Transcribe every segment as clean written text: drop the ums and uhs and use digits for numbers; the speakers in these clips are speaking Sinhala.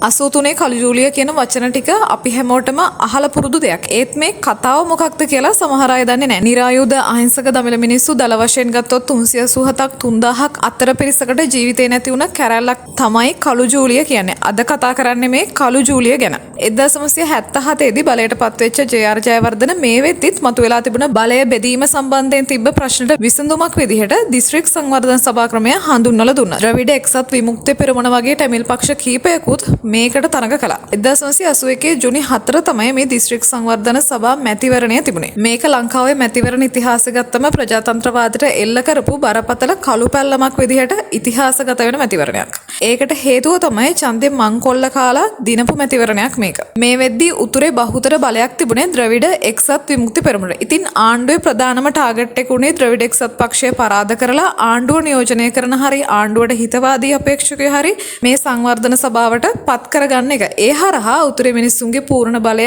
83 කළු ජූලිය කියන වචන ටික අපි හැමෝටම අහලා පුරුදු දෙයක්. ඒත් මේ කතාව මොකක්ද කියලා සමහර අය දන්නේ නැහැ. නිරායුධ අහිංසක දමිළ මිනිස්සු දල වශයෙන් ගත්තොත් 387ක් 3000ක් අතර පිරිසකට ජීවිතේ නැති වුණ කැරැල්ලක් තමයි කළු ජූලිය කියන්නේ. අද කතා කරන්නේ මේ කළු ජූලිය ගැන. 1977 දී බලයට පත්වෙච්ච ජේ.ආර්. ජයවර්ධන මේ වෙද්දිත් මතුවලා තිබුණ බලය බෙදීම සම්බන්ධයෙන් තිබ්බ ප්‍රශ්නට විසඳුමක් විදිහට දිස්ත්‍රික් සංවර්ධන සභා ක්‍රමය හඳුන්වලා දුන්නා. ද්‍රවිඩ එක්සත් විමුක්ති පෙරමුණ වගේ තමිල් පක්ෂ කීපයකුත් මේකට තරඟ කළා. 1981 ජුනි 4 තමයි මේ දිස්ත්‍රික් සංවර්ධන සභා මැතිවරණය තිබුණේ. මේක ලංකාවේ මැතිවරණ ඉතිහාසය ගත්තම ප්‍රජාතන්ත්‍රවාදයට එල්ල කරපු බරපතල කළු පැල්ලමක් විදිහට ඉතිහාසගත වෙන මැතිවරණයක්. ඒකට හේතුව තමයි ඡන්දේ මංකොල්ල කාලා දිනපු මැතිවරණයක් මේක. මේ වෙද්දී උතුරේ බහුතර බලයක් තිබුණේ ද්‍රවිඩ එක්සත් විමුක්ති පෙරමුණ. ඉතින් ආණ්ඩුවේ ප්‍රධානම ටාගට් එක උනේ ද්‍රවිඩ එක්සත් පක්ෂය පරාද කරලා ආණ්ඩුව නියෝජනය කරන හරි ආණ්ඩුවට හිතවාදී අපේක්ෂකයෝ හරි මේ සංවර්ධන සභාවට පත් කරගන්න එක. ඒ හරහා උතුරේ මිනිස්සුන්ගේ පූර්ණ බලය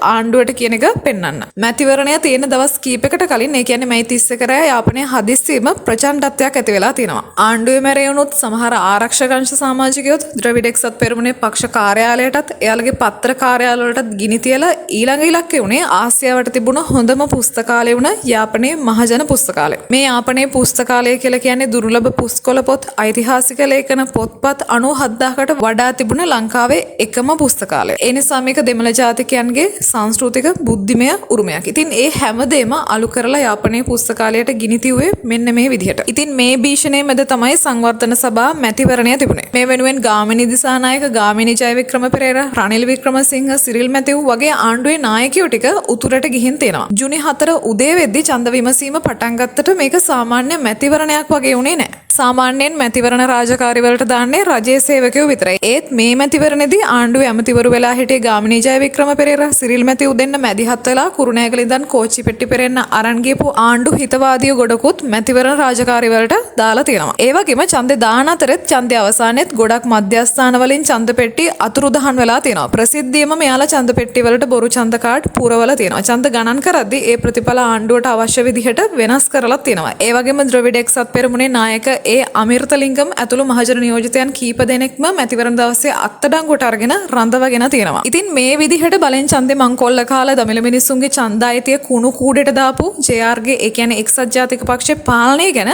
ආණ්ඩුවට කියන එක පෙන්වන්න. මැතිවරණය තියෙන දවස් කීපයකට කලින් ඒ කියන්නේ මැයි 31 රෑ යාපනයේ හදිස්සියම ප්‍රචණ්ඩත්වයක් ඇති වෙලා තියෙනවා. ආණ්ඩුවේ මැරෙවුනොත් සමහර ආරක්ෂක අංශ සමාජිකයොත් ද්‍රවිඩ එක්සත් පෙරමුණේ පක්ෂ කාර්යාලයටත් එයාලගේ පත්‍ර කාර්යාලවලටත් ගිනි තියලා ඊළඟ ඉලක්කය උනේ ආසියාවට තිබුණ හොඳම පුස්තකාලය වුණ යාපනයේ මහජන පුස්තකාලය. මේ යාපනයේ පුස්තකාලය කියලා කියන්නේ දුර්ලභ පුස්කොළ පොත්, ඓතිහාසික ලේඛන පොත්පත් 97000කට වඩා තිබුණ ලංකාවේ එකම පුස්තකාලය. ඒ නිසා මේක දෙමළ ජාතිකයන්ගේ සංස්කෘතික බුද්ධිමය උරුමයක්. ඉතින් ඒ හැමදේම අලු කරලා යාපනයේ පුස්තකාලයට ගිනි තියුවේ මෙන්න මේ විදිහට. ඉතින් මේ භීෂණයේ මැද තමයි සංවර්ධන සභා මැතිවරණය තිබුණේ. මේ වෙනුවෙන් ගාමිණී දිසානායක, ගාමිණී ජයවික්‍රම පෙරේරා, රනිල් වික්‍රමසිංහ, සිරිල් මැතිව් වගේ ආණ්ඩුවේ නායකයෝ ටික උතුරට ගිහින් තියෙනවා. ජුනි 4 උදේ වෙද්දී ඡන්ද විමසීම පටන් ගත්තට මේක සාමාන්‍ය මැතිවරණයක් වගේ උනේ නැහැ. සාමාන්‍යයෙන් මැතිවරණ රාජකාරි වලට දාන්නේ රජයේ සේවකයෝ විතරයි. ඒත් මේ මැතිවරණෙදී ආණ්ඩුවේ ඇමතිවරු වෙලා හිටියේ ගාමිණී ජයවික්‍රම පෙරේරා, සිරිල් මැතිව් දෙන්න මැදිහත් වෙලා කුරුණෑගල ඉඳන් කෝච්චි පෙට්ටි පෙරෙන්න අරන් ගියපු ආණ්ඩු හිතවාදියෝ ගොඩකුත් මැතිවරණ රාජකාරි වලට දාලා තියෙනවා. ඒ වගේම ඡන්දේ දාන අතරෙත් ඡන්දේ අවසානයේත් ගොඩක් මධ්‍යස්ථාන වලින් ඡන්ද පෙට්ටි අතුරුදහන් වෙලා තියෙනවා. ප්‍රසිද්ධියම මෙයාලා ඡන්ද පෙට්ටි වලට බොරු ඡන්ද කාඩ් පුරවලා තියෙනවා. ඡන්ද ගණන් කරද්දී ඒ ප්‍රතිඵල ආණ්ඩුවට අවශ්‍ය විදිහට වෙනස් කරලා තියෙනවා. ඒ වගේම ද්‍රවිඩ එක්සත් පෙරමුණේ නායක ඒ අමිර්තලිංගම් ඇතුළු මහජන නියෝජිතයන් කීප දෙනෙක්ම මැතිවරණ දවසේ අත්අඩංගුවට අරගෙන රඳවගෙන තියෙනවා. ඉතින් මේ විදිහට බලෙන් ඡන්දේ මංකොල්ල කාලා දමිළ මිනිස්සුන්ගේ ඡන්ද අයිතිය කුණු කූඩේට දාපු ජේ.ආර්.ගේ ඒ කියන්නේ එක්සත් ජාතික පක්ෂේ පාලනය ගැන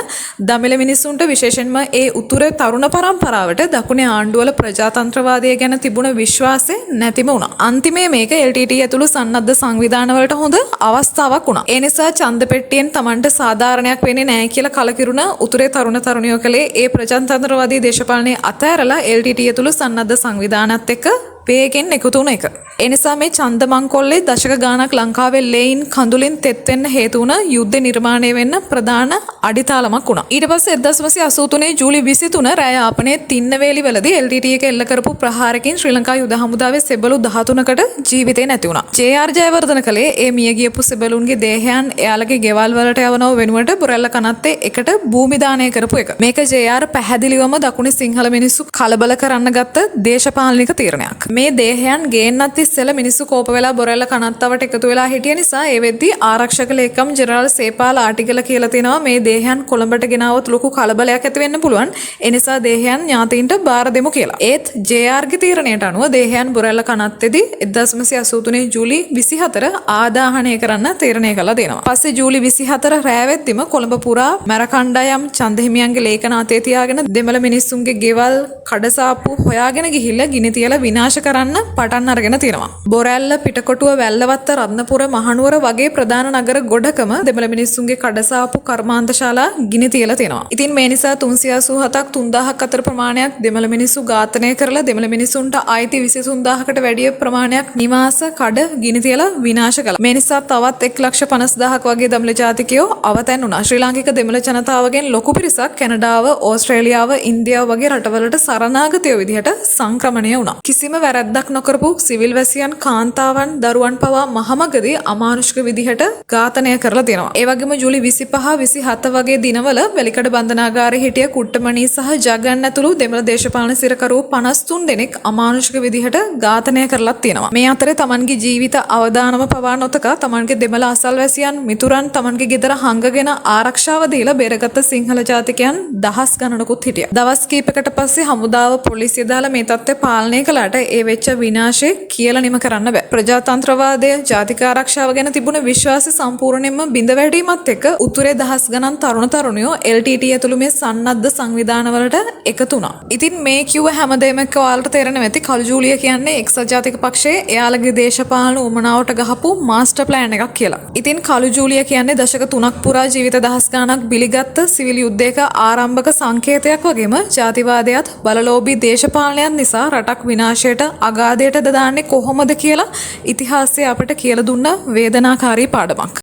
දමිළ මිනිස්සුන්ට විශේෂයෙන්ම ඒ උතුරේ තරුණ පරම්පරාවට දකුණේ ආණ්ඩුවල ප්‍රජාතන්ත්‍රවාදය ගැන තිබුණ විශ්වාසය නැතිම වුණා. අන්තිමේ මේක LTT ඇතුළු සන්නද්ධ සංවිධානවලට හොඳ අවස්ථාවක් වුණා. ඒ නිසා ඡන්ද පෙට්ටියෙන් Tamanට සාධාරණයක් වෙන්නේ නැහැ කියලා කලකිරුණ උතුරේ තරුණ තරුණියෝ කලේ ඒ ප්‍රජාතන්ත්‍රවාදී දේශපාලනයේ අතෑරලා LTT ඇතුළු සන්නද්ධ සංවිධානත් එක්ක වේගෙන් එකතු වුණ එක. ඒ නිසා මේ ඡන්ද මංකොල්ලේ දශක ගාණක් ලංකාවේ ලේයින් කඳුලින් තෙත් වෙන්න හේතු වුණ යුද්ධ නිර්මාණය වෙන්න ප්‍රධාන අඩිතාලමක් වුණා. ඊට පස්සේ 1983 ජූලි 23 රෑ යාපනයේ තින්නවේලිවලදී LTT එක එල්ල කරපු ප්‍රහාරකින් ශ්‍රී ලංකා යුද හමුදාවේ සෙබළු 13කට ජීවිතේ නැති වුණා. ජේ.ආර්. ජයවර්ධන කලේ ඒ මිය ගියපු සෙබළුන්ගේ දේහයන් එයාලගේ ගෙවල් වලට යවනව වෙනුවට බොරැල්ල කනත්තේ එකට භූමි දානය කරපු එක. මේක ජේ.ආර්. පැහැදිලිවම දකුණේ සිංහල මිනිස්සු කලබල කරන්න ගත්ත දේශපාලනික තීරණයක්. මේ දේහයන් ගේන්නත් ඉස්සෙල්ලා මිනිස්සු කෝප වෙලා බොරැල්ල කනත්තවට එකතු වෙලා හිටිය නිසා ඒ වෙද්දී ආරක්ෂක ලේකම් ජෙනරාල් සේපාල ආටිගල කියලා තිනවා මේ දේහයන් කොළඹට ගෙනාවොත් ලොකු කලබලයක් ඇති වෙන්න පුළුවන්. ඒ නිසා දේහයන් ඥාතීන්ට බාර දෙමු කියලා. ඒත් ජේ.ආර්.ගේ තීරණයට අනුව දේහයන් බොරැල්ල කනත්තේදී 1983 ජූලි 24 ආදාහනය කරන්න තීරණය කළා දෙනවා. පස්සේ ජූලි 24 රෑ වෙද්දිම කොළඹ පුරා මැරකණ්ඩායම් ඡන්දහිමියන්ගේ ලේඛන අතේ තියාගෙන දෙමළ මිනිස්සුන්ගේ ගෙවල් කඩසාප්පු හොයාගෙන ගිහිල්ලා ගිනි තියලා විනාශ කරන්න පටන් අරගෙන තියෙනවා. බොරැල්ල, පිටකොටුව, වැල්ලවත්ත, රත්නපුර, මහනුවර වගේ ප්‍රධාන නගර ගොඩකම දෙමළ මිනිස්සුන්ගේ කඩසාප්පු කර්මාන්තශාලා ගිනි තියලා තියෙනවා. ඉතින් මේ නිසා 387ක් 3000ක් අතර ප්‍රමාණයක් දෙමළ මිනිස්සු ඝාතනය කරලා දෙමළ මිනිස්සුන්ට ආයිති 23000කට වැඩි ප්‍රමාණයක් නිවාස කඩ ගිනි තියලා විනාශ කළා. මේ නිසා තවත් 1,50,000ක් වගේ දෙමළ ජාතිකයෝ අවතැන් වුණා. ශ්‍රී ලාංකික දෙමළ ජනතාවගෙන් ලොකු පිරිසක් කැනඩාව, ඕස්ට්‍රේලියාව, ඉන්දියාව වගේ රටවලට සරණාගතයෝ විදිහට සංක්‍රමණය වුණා. කිසිම වැරැද්දක් නොකරපු සිවිල් වැසියන්, කාන්තාවන්, දරුවන් පවා මහමගදී අමානුෂික විදිහට ඝාතනය කරලා තියෙනවා. ඒ වගේම ජූලි 25 27 වගේ දිනවල වෙලිකඩ බන්ධනාගාරයේ හිටිය කුට්ටමණී සහ ජගන් ඇතුළු දෙමළ දේශපාලන සිරකරු 53 දෙනෙක් අමානුෂික විදිහට ඝාතනය කරලා තියෙනවා. මේ අතරේ Tamanගේ ජීවිත අවදානම පවා නොතක Tamanගේ දෙමළ අසල්වැසියන්, මිතුරන් Tamanගේ ගෙදර හංගගෙන ආරක්ෂාව දීලා බේරගත්ත සිංහල ජාතිකයන් දහස් ගණනකුත් හිටියා. දවස් කීපයකට පස්සේ හමුදාව පොලිසිය දාලා මේ තත්ත්වය පාලනය කළාට ඒ වෙච්ච විනාශය කියලා නිම කරන්න බෑ. ප්‍රජාතන්ත්‍රවාදය ජාතික ආරක්ෂාව ගැන තිබුණ විශ්වාසය සම්පූර්ණයෙන්ම බිඳ වැටීමත් එක්ක උතුරේ දහස් ගණන් තරුණ තරුණියෝ LTT ඇතුළු මේ සන්නද්ධ සංවිධානවලට එකතු වුණා. ඉතින් මේ කිව්ව හැමදේම එක්ක ඔයාලට තේරෙනවා ඇති කළු ජූලිය කියන්නේ එක්සත් ජාතික පක්ෂයේ එයාලගේ දේශපාලන උමනාවට ගහපු මාස්ටර් ප්ලෑන් එකක් කියලා. ඉතින් කළු ජූලිය කියන්නේ දශක 3ක් පුරා ජීවිත දහස් ගණනක් බිලිගත්ත සිවිල් යුද්ධයක ආරම්භක සංකේතයක් වගේම ජාතිවාදයත් බලලෝභී දේශපාලනයත් නිසා රටක් විනාශයට අගාධයට දාන්නේ කොහොමද කියලා ඉතිහාසය අපට කියලා දුන්න වේදනාකාරී පාඩමක්.